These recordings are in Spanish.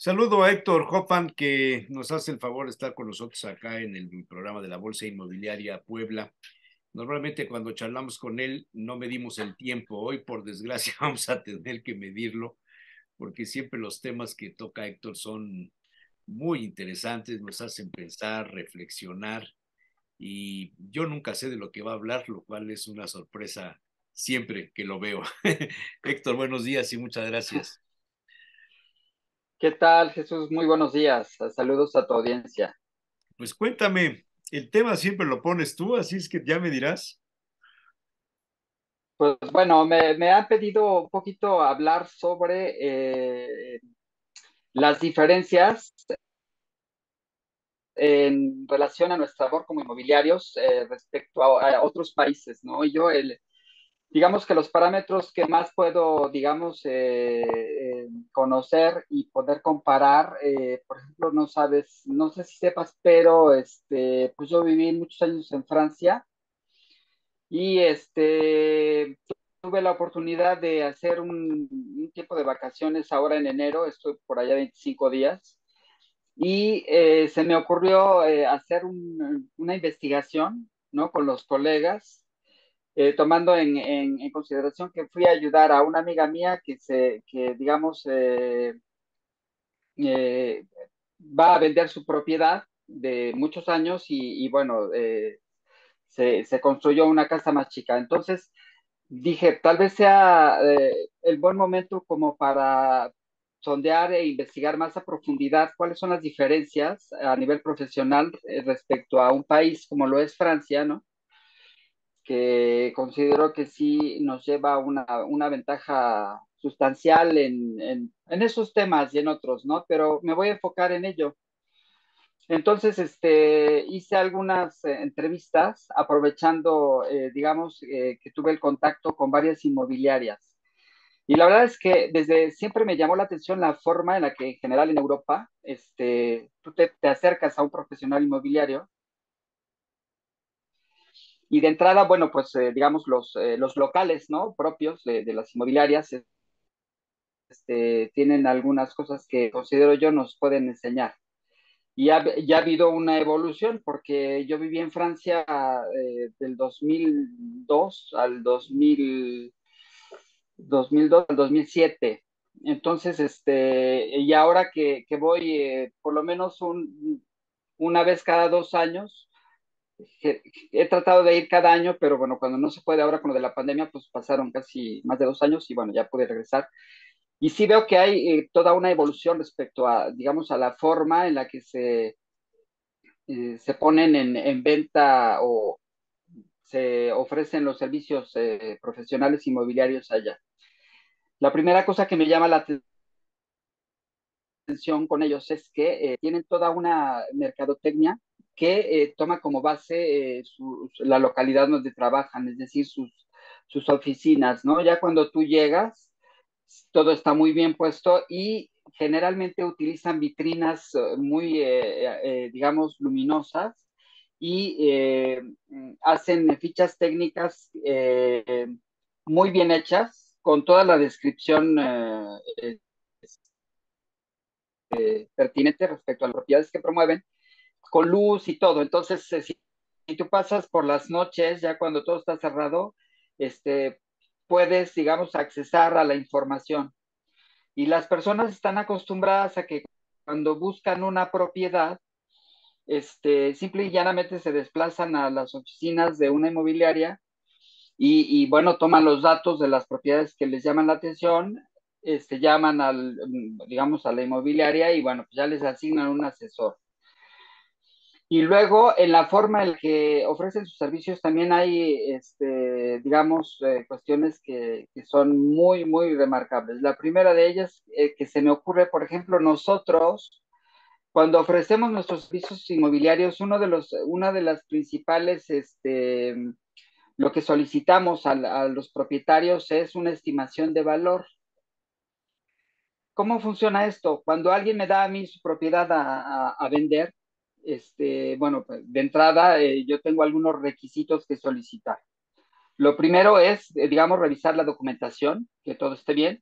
Saludo a Héctor Hoffman, que nos hace el favor de estar con nosotros acá en el programa de la Bolsa Inmobiliaria Puebla. Normalmente cuando charlamos con él no medimos el tiempo. Hoy, por desgracia, vamos a tener que medirlo, porque siempre los temas que toca Héctor son muy interesantes, nos hacen pensar, reflexionar, y yo nunca sé de lo que va a hablar, lo cual es una sorpresa siempre que lo veo. Héctor, buenos días y muchas gracias. ¿Qué tal, Jesús? Muy buenos días. Saludos a tu audiencia. Pues cuéntame, el tema siempre lo pones tú, así es que ya me dirás. Pues bueno, me han pedido un poquito hablar sobre las diferencias en relación a nuestra labor como inmobiliarios respecto a otros países, ¿no? Digamos que los parámetros que más puedo, digamos, conocer y poder comparar, por ejemplo, no sabes, no sé si sepas, pero pues yo viví muchos años en Francia. Y tuve la oportunidad de hacer un tiempo de vacaciones ahora en enero, estoy por allá 25 días, y se me ocurrió hacer una investigación, ¿no? Con los colegas, tomando en consideración que fui a ayudar a una amiga mía que digamos, eh, va a vender su propiedad de muchos años y bueno, se construyó una casa más chica. Entonces, dije, tal vez sea el buen momento como para sondear e investigar más a profundidad cuáles son las diferencias a nivel profesional respecto a un país como lo es Francia, ¿no? Que considero que sí nos lleva una ventaja sustancial en esos temas y en otros, ¿no? Pero me voy a enfocar en ello. Entonces, hice algunas entrevistas aprovechando, digamos, que tuve el contacto con varias inmobiliarias. Y la verdad es que desde siempre me llamó la atención la forma en la que en general en Europa, tú te acercas a un profesional inmobiliario y de entrada, bueno, pues digamos los locales, ¿no? Propios de las inmobiliarias, tienen algunas cosas que considero yo nos pueden enseñar. Ya ha habido una evolución porque yo viví en Francia del 2002 al 2002 al 2007. Entonces, y ahora que voy por lo menos una vez cada 2 años, he tratado de ir cada año, pero bueno, cuando no se puede ahora con lo de la pandemia, pues pasaron casi más de 2 años y bueno, ya pude regresar. Y sí veo que hay toda una evolución respecto a, digamos, a la forma en la que se ponen en venta o se ofrecen los servicios profesionales inmobiliarios allá. La primera cosa que me llama la atención con ellos es que tienen toda una mercadotecnia que toma como base la localidad donde trabajan, es decir, sus oficinas, ¿no? Ya cuando tú llegas, todo está muy bien puesto y generalmente utilizan vitrinas muy, digamos, luminosas y hacen fichas técnicas muy bien hechas con toda la descripción pertinente respecto a las propiedades que promueven, con luz y todo. Entonces, si tú pasas por las noches, ya cuando todo está cerrado, este, puedes, digamos, accesar a la información. Y las personas están acostumbradas a que cuando buscan una propiedad, simple y llanamente se desplazan a las oficinas de una inmobiliaria bueno, toman los datos de las propiedades que les llaman la atención, llaman digamos, a la inmobiliaria y bueno, pues ya les asignan un asesor. Y luego, en la forma en que ofrecen sus servicios, también hay, digamos, cuestiones que son muy, muy remarcables. La primera de ellas, que se me ocurre, por ejemplo, nosotros, cuando ofrecemos nuestros servicios inmobiliarios, una de las principales, lo que solicitamos a los propietarios es una estimación de valor. ¿Cómo funciona esto? Cuando alguien me da a mí su propiedad a vender, bueno, pues de entrada yo tengo algunos requisitos que solicitar. Lo primero es, digamos, revisar la documentación, que todo esté bien,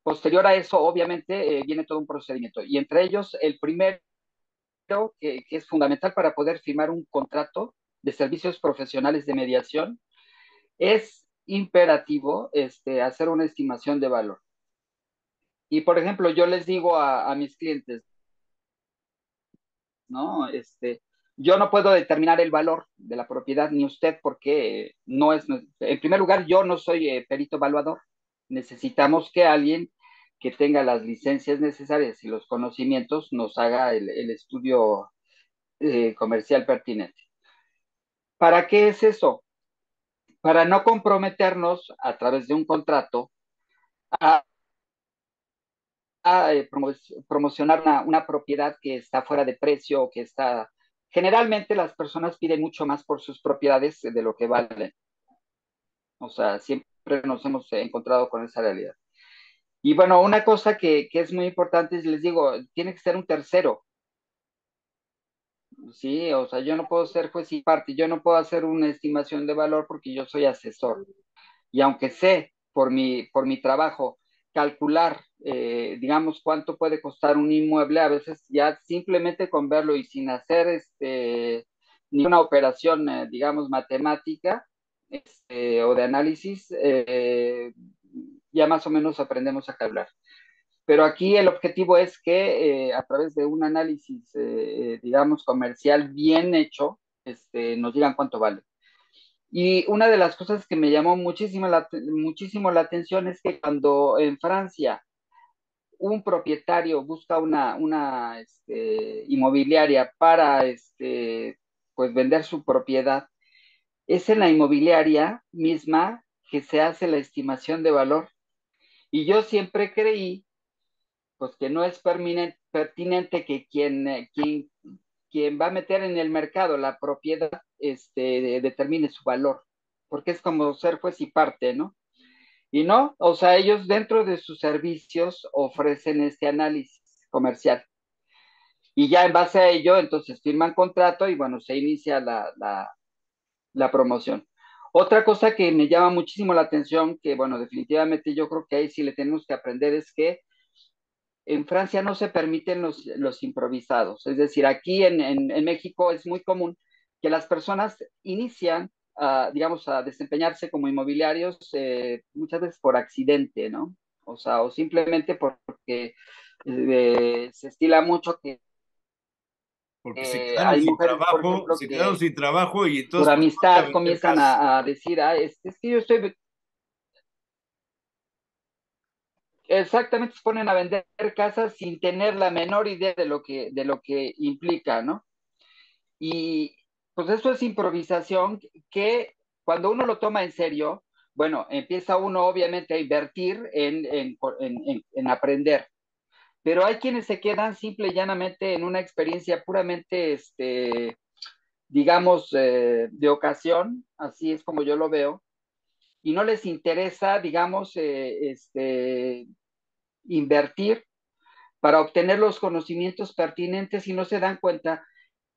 posterior a eso, obviamente, viene todo un procedimiento. Y entre ellos, el primero, que es fundamental para poder firmar un contrato de servicios profesionales de mediación, es imperativo hacer una estimación de valor. Y, por ejemplo, yo les digo a mis clientes, ¿no? Yo no puedo determinar el valor de la propiedad ni usted porque no es, en primer lugar, yo no soy perito evaluador. Necesitamos que alguien que tenga las licencias necesarias y los conocimientos nos haga el estudio comercial pertinente. ¿Para qué es eso? Para no comprometernos a través de un contrato a, promocionar una propiedad que está fuera de precio o que está... Generalmente las personas piden mucho más por sus propiedades de lo que valen. O sea, siempre nos hemos encontrado con esa realidad. Y bueno, una cosa que es muy importante es, les digo, tiene que ser un tercero, ¿sí? O sea, yo no puedo ser juez y parte, yo no puedo hacer una estimación de valor porque yo soy asesor. Y aunque sé por mi trabajo calcular, digamos, cuánto puede costar un inmueble, a veces ya simplemente con verlo y sin hacer ni una operación, digamos, matemática o de análisis, ya más o menos aprendemos a calcular. Pero aquí el objetivo es que a través de un análisis, digamos, comercial bien hecho, nos digan cuánto vale. Y una de las cosas que me llamó muchísimo la atención es que cuando en Francia un propietario busca una inmobiliaria para pues vender su propiedad, es en la inmobiliaria misma que se hace la estimación de valor. Y yo siempre creí pues que no es pertinente que quien va a meter en el mercado la propiedad determine su valor, porque es como ser juez y parte, ¿no? Y no, o sea, ellos dentro de sus servicios ofrecen este análisis comercial. Y ya en base a ello, entonces firman contrato y bueno, se inicia la promoción. Otra cosa que me llama muchísimo la atención, que bueno, definitivamente yo creo que ahí sí le tenemos que aprender, es que en Francia no se permiten los improvisados. Es decir, aquí en México es muy común que las personas inician, digamos, a desempeñarse como inmobiliarios muchas veces por accidente, ¿no? O sea, o simplemente porque se estila mucho que porque se quedaron hay sin mujeres, por trabajo, ejemplo, se quedaron que sin trabajo y por entonces pues, voy a amistad vender comienzan casa. a decir, es que yo estoy exactamente, se ponen a vender casas sin tener la menor idea de lo que implica, ¿no? Y pues eso es improvisación que cuando uno lo toma en serio, bueno, empieza uno obviamente a invertir en aprender, pero hay quienes se quedan simple y llanamente en una experiencia puramente, digamos, de ocasión, así es como yo lo veo, y no les interesa, digamos, invertir para obtener los conocimientos pertinentes y no se dan cuenta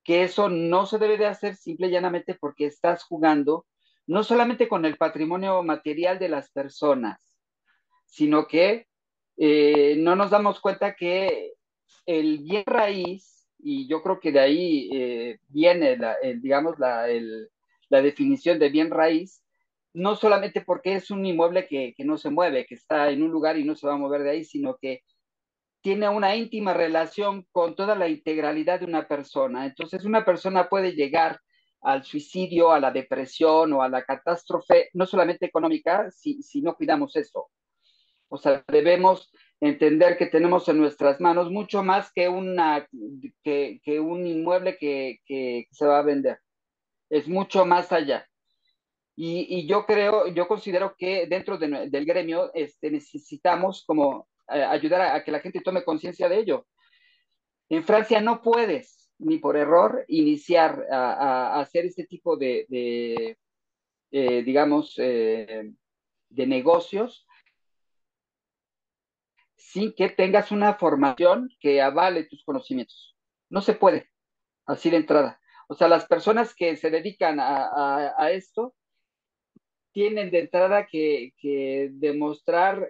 que eso no se debe de hacer simple y llanamente porque estás jugando no solamente con el patrimonio material de las personas, sino que no nos damos cuenta que el bien raíz, y yo creo que de ahí viene, digamos, la definición de bien raíz, no solamente porque es un inmueble que no se mueve, que está en un lugar y no se va a mover de ahí, sino que tiene una íntima relación con toda la integralidad de una persona. Entonces, una persona puede llegar al suicidio, a la depresión o a la catástrofe, no solamente económica, si no cuidamos eso. O sea, debemos entender que tenemos en nuestras manos mucho más que un inmueble que se va a vender. Es mucho más allá. Y yo considero que dentro del gremio necesitamos como ayudar a que la gente tome conciencia de ello. En Francia no puedes, ni por error, iniciar a hacer este tipo digamos, de negocios sin que tengas una formación que avale tus conocimientos. No se puede, así de entrada. O sea, las personas que se dedican a esto tienen de entrada que demostrar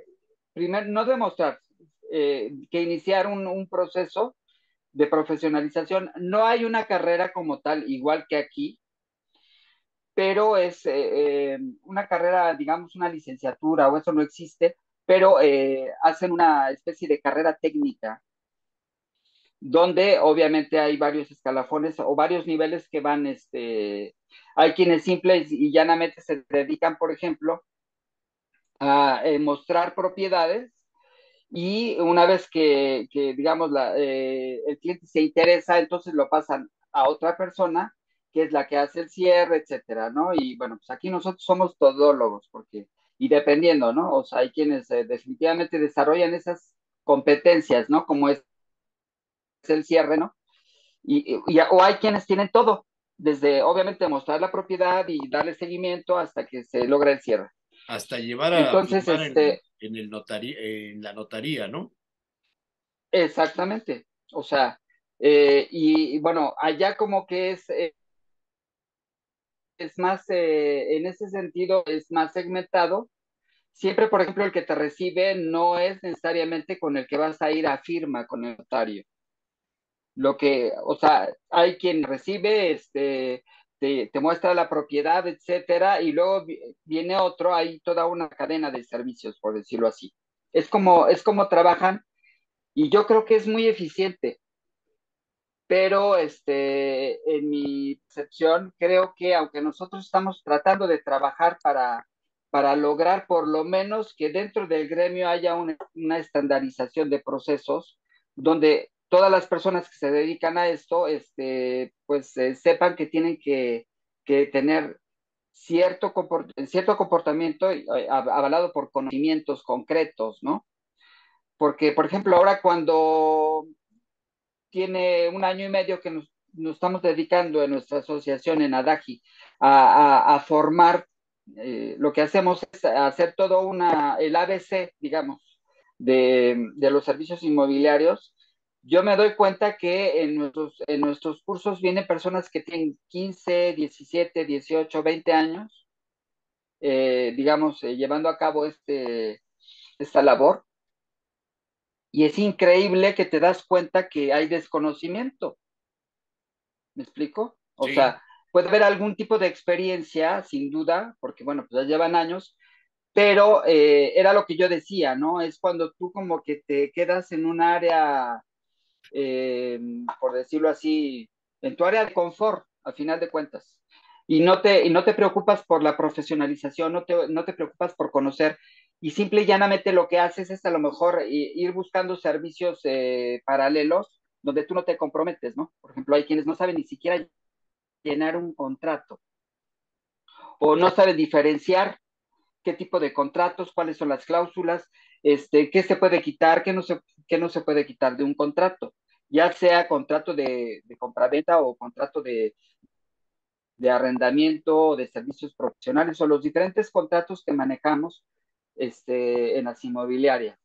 primero, no demostrar, que iniciar un proceso de profesionalización. No hay una carrera como tal, igual que aquí, pero es una carrera, digamos, una licenciatura o eso no existe, pero hacen una especie de carrera técnica donde obviamente hay varios escalafones o varios niveles que van, hay quienes simples y llanamente se dedican, por ejemplo, a mostrar propiedades y una vez que digamos, el cliente se interesa, entonces lo pasan a otra persona que es la que hace el cierre, etcétera, ¿no? Y bueno, pues aquí nosotros somos todólogos, porque, y dependiendo, ¿no? O sea, hay quienes definitivamente desarrollan esas competencias, ¿no? Como es el cierre, ¿no? O hay quienes tienen todo, desde obviamente mostrar la propiedad y darle seguimiento hasta que se logra el cierre. Hasta llevar a Entonces, firmar en el en la notaría, ¿no? exactamente. O sea, y bueno, allá como que es más, en ese sentido, es más segmentado. Siempre, por ejemplo, el que te recibe no es necesariamente con el que vas a ir a firma con el notario. O sea, hay quien recibe, te muestra la propiedad, etcétera, y luego viene otro, hay toda una cadena de servicios, por decirlo así. Es como trabajan, y yo creo que es muy eficiente, pero en mi percepción, creo que aunque nosotros estamos tratando de trabajar para lograr por lo menos que dentro del gremio haya una estandarización de procesos, donde todas las personas que se dedican a esto, pues sepan que tienen que tener cierto comportamiento avalado por conocimientos concretos, ¿no? Porque, por ejemplo, ahora cuando tiene un año y medio que nos estamos dedicando en nuestra asociación en Adaji a formar, lo que hacemos es hacer todo el ABC, digamos, de los servicios inmobiliarios. Yo me doy cuenta que en nuestros cursos vienen personas que tienen 15, 17, 18, 20 años, digamos, llevando a cabo esta labor. Y es increíble que te das cuenta que hay desconocimiento. ¿Me explico? O Sí. sea, puede haber algún tipo de experiencia, sin duda, porque bueno, pues ya llevan años, pero era lo que yo decía, ¿no? Es cuando tú como que te quedas en un área, eh, por decirlo así, en tu área de confort, a final de cuentas. Y no te preocupas por la profesionalización, no te preocupas por conocer, y simple y llanamente lo que haces es a lo mejor ir buscando servicios paralelos donde tú no te comprometes, ¿no? Por ejemplo, hay quienes no saben ni siquiera llenar un contrato o no saben diferenciar qué tipo de contratos, cuáles son las cláusulas, qué se puede quitar, qué no se puede quitar de un contrato, ya sea contrato de compraventa o contrato de arrendamiento o de servicios profesionales o los diferentes contratos que manejamos en las inmobiliarias.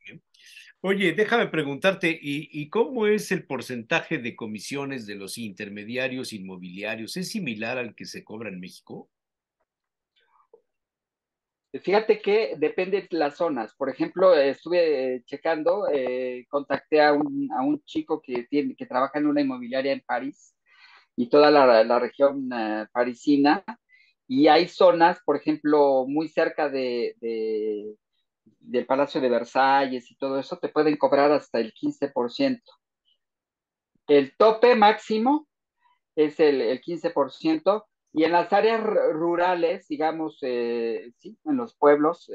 Oye, déjame preguntarte, ¿y cómo es el porcentaje de comisiones de los intermediarios inmobiliarios? ¿Es similar al que se cobra en México? Fíjate que depende de las zonas. Por ejemplo, estuve checando, contacté a un chico que trabaja en una inmobiliaria en París y toda la región parisina. Y hay zonas, por ejemplo, muy cerca del Palacio de Versalles y todo eso, te pueden cobrar hasta el 15%. El tope máximo es el 15%. Y en las áreas rurales, digamos, sí, en los pueblos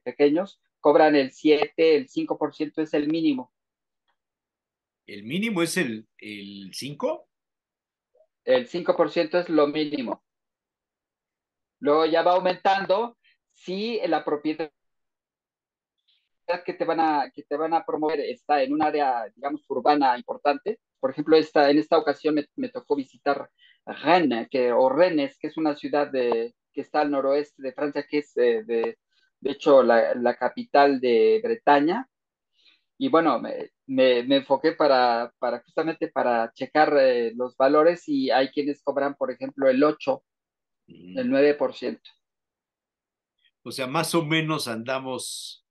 pequeños, cobran el 7, el 5% es el mínimo. ¿El mínimo es el 5? El 5% es lo mínimo. Luego ya va aumentando si la propiedad que te van a promover está en un área, digamos, urbana importante. Por ejemplo, en esta ocasión me tocó visitar Rennes, que es una ciudad que está al noroeste de Francia, que es de hecho la capital de Bretaña. Y bueno, me enfoqué justamente para checar los valores, y hay quienes cobran, por ejemplo, el 8, el 9%. O sea, más o menos andamos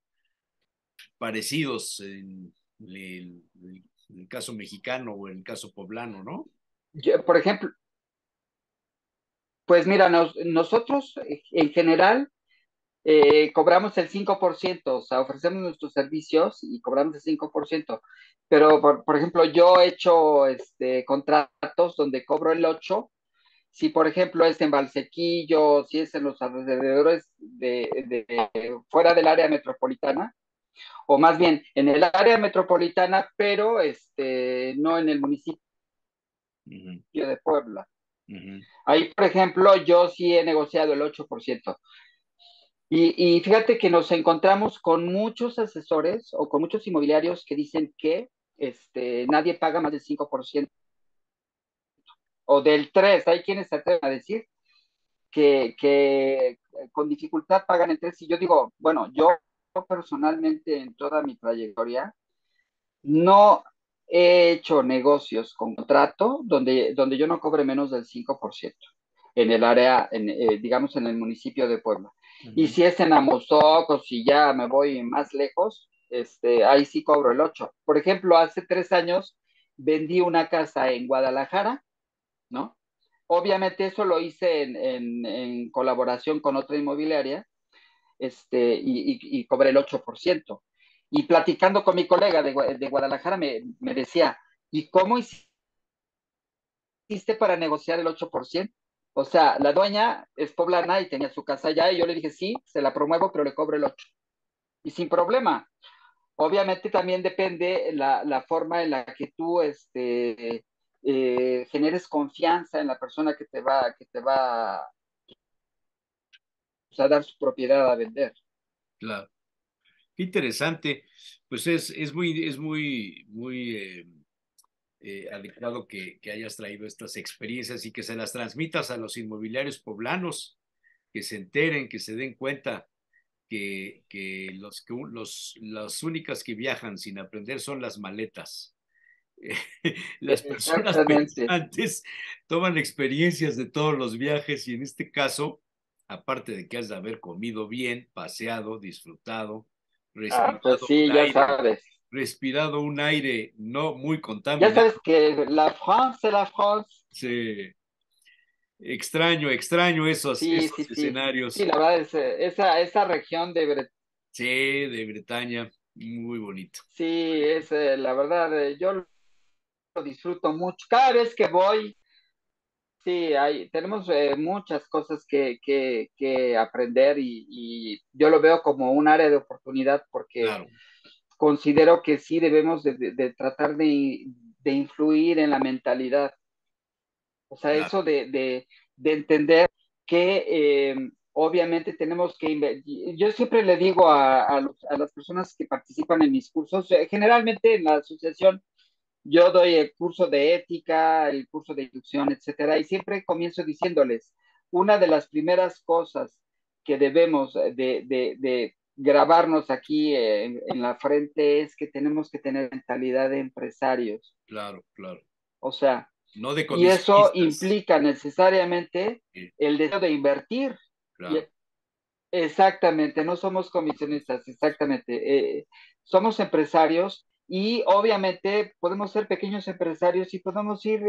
parecidos en el caso mexicano o en el caso poblano, ¿no? Por ejemplo, pues mira, nosotros en general cobramos el 5%, o sea, ofrecemos nuestros servicios y cobramos el 5%. Pero, por ejemplo, yo he hecho contratos donde cobro el 8%. Si, por ejemplo, es en Valsequillo, si es en los alrededores fuera del área metropolitana, o más bien en el área metropolitana, pero no en el municipio Ujú, de Puebla. ujú. Ahí, por ejemplo, yo sí he negociado el 8%. Y fíjate que nos encontramos con muchos asesores o con muchos inmobiliarios que dicen que nadie paga más del 5% o del 3%. Hay quienes se atreven a decir que con dificultad pagan el 3%. Y yo digo, bueno, yo personalmente en toda mi trayectoria no he hecho negocios con contrato donde yo no cobre menos del 5% en el área, digamos, en el municipio de Puebla. Y Ujú. si es en Amozoc o si ya me voy más lejos, ahí sí cobro el 8%. Por ejemplo, hace 3 años vendí una casa en Guadalajara, ¿no? Obviamente eso lo hice en colaboración con otra inmobiliaria, y cobré el 8%. Y platicando con mi colega de Guadalajara me decía, ¿y cómo hiciste para negociar el 8%? O sea, la dueña es poblana y tenía su casa allá y yo le dije, sí, se la promuevo, pero le cobro el 8%. Y sin problema. Obviamente también depende la forma en la que tú generes confianza en la persona que te va a dar su propiedad a vender. Claro. Qué interesante. Pues es muy adecuado que hayas traído estas experiencias y que se las transmitas a los inmobiliarios poblanos, que se enteren, que se den cuenta que las únicas que viajan sin aprender son las maletas. Las personas Exactamente. pensantes toman experiencias de todos los viajes y en este caso, aparte de que has de haber comido bien, paseado, disfrutado, Ah, pues respirado un sí, ya aire, sabes. respirado un aire no muy Ya contaminado. sabes que la France c'est la France. Sí, extraño Sí, sí, esos sí. Sí, escenarios. la verdad es esa región Sí, de Bretaña, muy bonito. sí, es la verdad, yo lo disfruto mucho. Cada vez que voy, sí, tenemos muchas cosas que aprender y yo lo veo como un área de oportunidad porque Claro, considero que sí debemos de tratar de influir en la mentalidad. O sea, claro, eso de entender que obviamente tenemos que yo siempre le digo a las personas que participan en mis cursos, generalmente en la asociación yo doy el curso de ética, el curso de inducción, etcétera, y siempre comienzo diciéndoles, una de las primeras cosas que debemos de grabarnos aquí en la frente es que tenemos que tener mentalidad de empresarios. claro, claro. O sea, No de y eso comisionistas. implica necesariamente Sí, el deseo de invertir. Y- claro, Exactamente, no somos comisionistas, exactamente. Somos empresarios y obviamente podemos ser pequeños empresarios y podemos ir,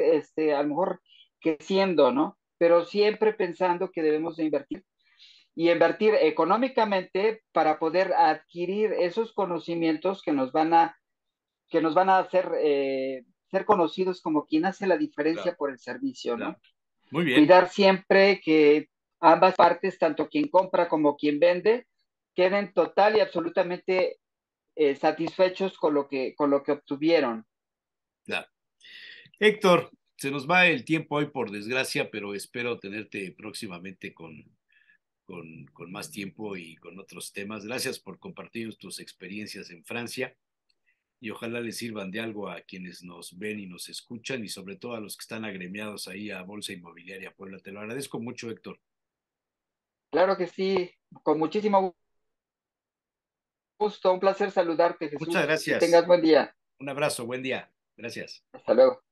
a lo mejor creciendo, ¿no? Pero siempre pensando que debemos de invertir y invertir económicamente para poder adquirir esos conocimientos que nos van a hacer ser conocidos como quien hace la diferencia claro, por el servicio, claro. ¿no? Muy bien, Cuidar siempre que ambas partes, tanto quien compra como quien vende, queden total y absolutamente satisfechos con lo que obtuvieron. claro. Héctor, se nos va el tiempo hoy por desgracia, pero espero tenerte próximamente con más tiempo y con otros temas. Gracias por compartir tus experiencias en Francia y ojalá les sirvan de algo a quienes nos ven y nos escuchan y sobre todo a los que están agremiados ahí a Bolsa Inmobiliaria Puebla. Te lo agradezco mucho, Héctor. Claro que sí, con muchísimo gusto, un placer saludarte, Muchas Jesús. Que gracias. tengas buen día. Un abrazo, buen día. Gracias. Hasta luego.